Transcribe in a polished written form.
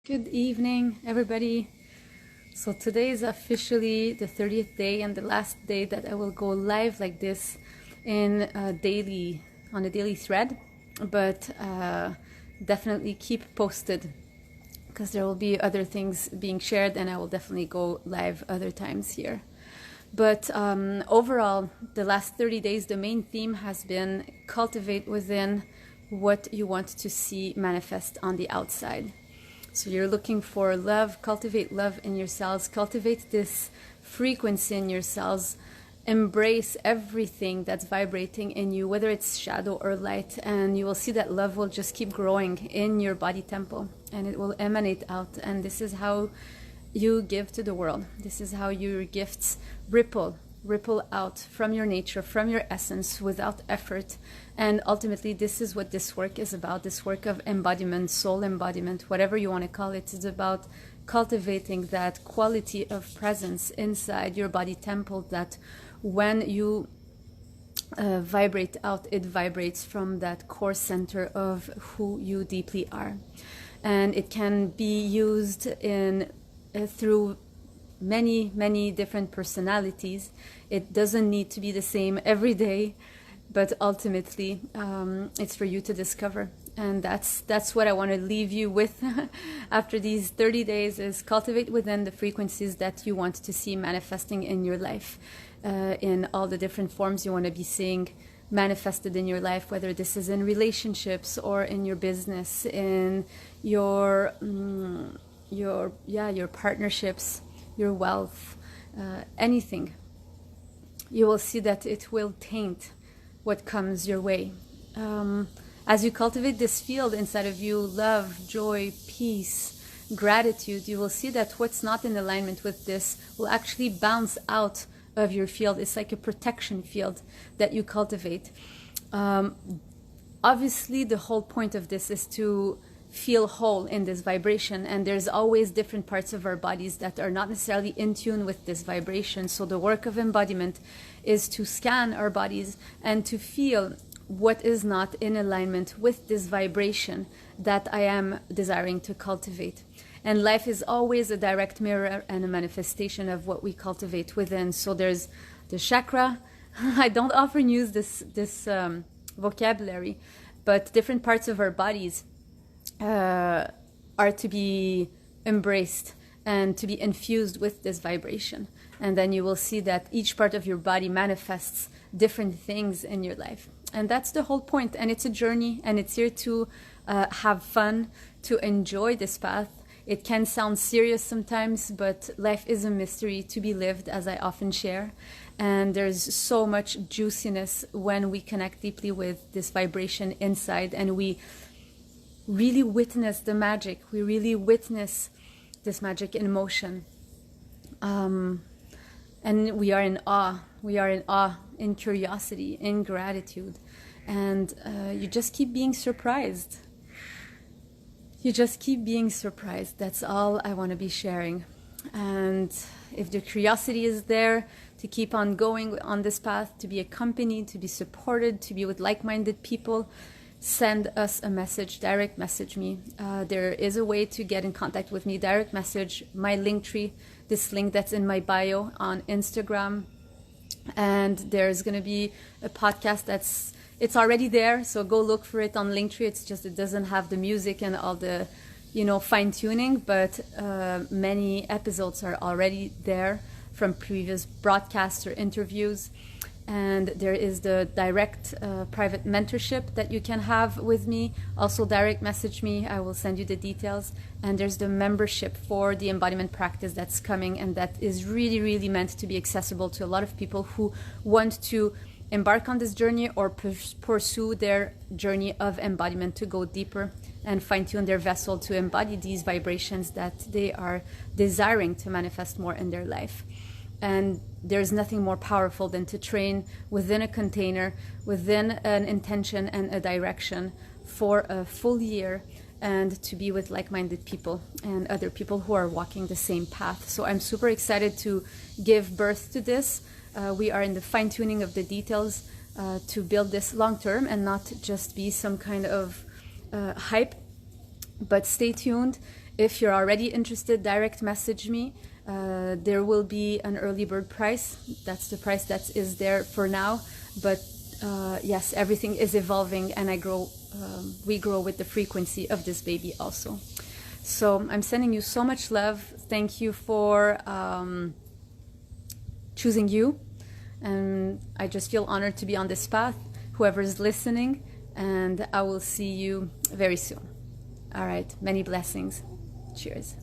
Good evening, everybody. So today is officially the 30th day and the last day that I will go live like this on a daily thread. But definitely keep posted because there will be other things being shared, and I will definitely go live other times here. But overall, the last 30 days, the main theme has been cultivate within what you want to see manifest on the outside. So you're looking for love, cultivate love in your cells, cultivate this frequency in your cells, embrace everything that's vibrating in you, whether it's shadow or light, and you will see that love will just keep growing in your body temple and it will emanate out. And this is how you give to the world. This is how your gifts ripple out from your nature, from your essence, without effort. And ultimately, this is what this work is about. This work of embodiment, soul embodiment, whatever you want to call it, is about cultivating that quality of presence inside your body temple, that when you vibrate out, it vibrates from that core center of who you deeply are. And it can be used in through many different personalities. It doesn't need to be the same every day, but ultimately it's for you to discover. And that's what I want to leave you with after these 30 days, is cultivate within the frequencies that you want to see manifesting in your life, in all the different forms you want to be seeing manifested in your life, whether this is in relationships or in your business, in your partnerships, your wealth, anything. You will see that it will taint what comes your way. As you cultivate this field inside of you, love, joy, peace, gratitude, you will see that what's not in alignment with this will actually bounce out of your field. It's like a protection field that you cultivate. Obviously, the whole point of this is to feel whole in this vibration, and there's always different parts of our bodies that are not necessarily in tune with this vibration. So the work of embodiment is to scan our bodies and to feel what is not in alignment with this vibration that I am desiring to cultivate. And life is always a direct mirror and a manifestation of what we cultivate within. So there's the chakra. I don't often use this vocabulary, but different parts of our bodies are to be embraced and to be infused with this vibration. And then you will see that each part of your body manifests different things in your life. And that's the whole point. And it's a journey, and it's here to have fun, to enjoy this path. It can sound serious sometimes, but life is a mystery to be lived, as I often share. And there's so much juiciness when we connect deeply with this vibration inside, and we really witness the magic. We really witness this magic in motion. And we are in awe. We are in awe, in curiosity, in gratitude. And you just keep being surprised. You just keep being surprised. That's all I want to be sharing. And if the curiosity is there to keep on going on this path, to be accompanied, to be supported, to be with like-minded people, send us a message, direct message me. There is a way to get in contact with me. Direct message my Linktree, this link that's in my bio on Instagram. And there's going to be a podcast it's already there, so go look for it on Linktree. It's just it doesn't have the music and all the fine tuning, but many episodes are already there from previous broadcasts or interviews. And there is the direct private mentorship that you can have with me. Also direct message me, I will send you the details. And there's the membership for the embodiment practice that's coming, and that is really meant to be accessible to a lot of people who want to embark on this journey or pursue their journey of embodiment, to go deeper and fine-tune their vessel to embody these vibrations that they are desiring to manifest more in their life. And there's nothing more powerful than to train within a container, within an intention and a direction for a full year, and to be with like-minded people and other people who are walking the same path. So I'm super excited to give birth to this. We are in the fine-tuning of the details to build this long-term and not just be some kind of hype. But stay tuned. If you're already interested, direct message me. There will be an early bird price. That's the price that is there for now. But yes, everything is evolving, and we grow with the frequency of this baby also. So I'm sending you so much love. Thank you for choosing you. And I just feel honored to be on this path, whoever is listening, and I will see you very soon. All right, many blessings. Cheers.